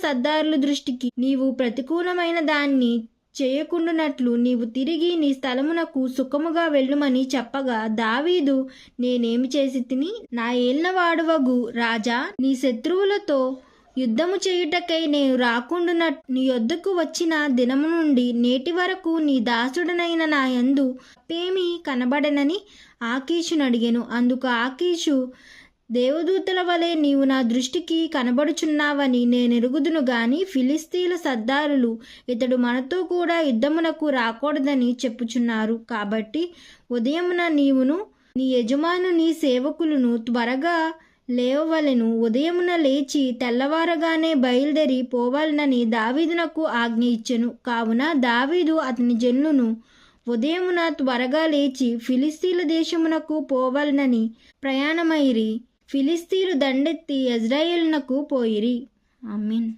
సర్దారుల దృష్టికి నీవు ప్రతికూలమైన దాన్ని చేయకుండునట్లు నీవు తిరిగి నీ స్థలమునకు సుఖముగా వెళ్ళుమని చెప్పగా, దావీదు, నేనేమి చేసి తిని? నా ఏలినవాడవగు రాజా, నీ శత్రువులతో యుద్ధము చేయుటకై నేను రాకుండున నీ యొద్దకు వచ్చిన దినము నుండి నేటి వరకు నీ దాసుడనైన నా యందు తప్పేమీ కనబడనని ఆకీషును అడిగెను. అందుకు ఆకీషు, దేవదూతల వలె నీవు నా దృష్టికి కనబడుచున్నావని నేనెరుగుదును గాని ఫిలిస్తీన్ల సర్దారులు ఇతడు మనతో కూడా యుద్ధమునకు రాకూడదని చెప్పుచున్నారు. కాబట్టి ఉదయమున నీవును నీ యజమానుని సేవకులను త్వరగా లేవవలెను. ఉదయమున లేచి తెల్లవారగానే బయలుదేరి పోవాలనని దావీదునకు ఆజ్ఞ ఇచ్చెను. కావున దావీదు అతని జనులను ఉదయమున త్వరగా లేచి ఫిలిస్తీన్ల దేశమునకు పోవాలనని ప్రయాణమైరి. ఫిలిస్తీన్లు దండెత్తి యెజ్రెయేలునకు పోయిరి. ఆమేన్.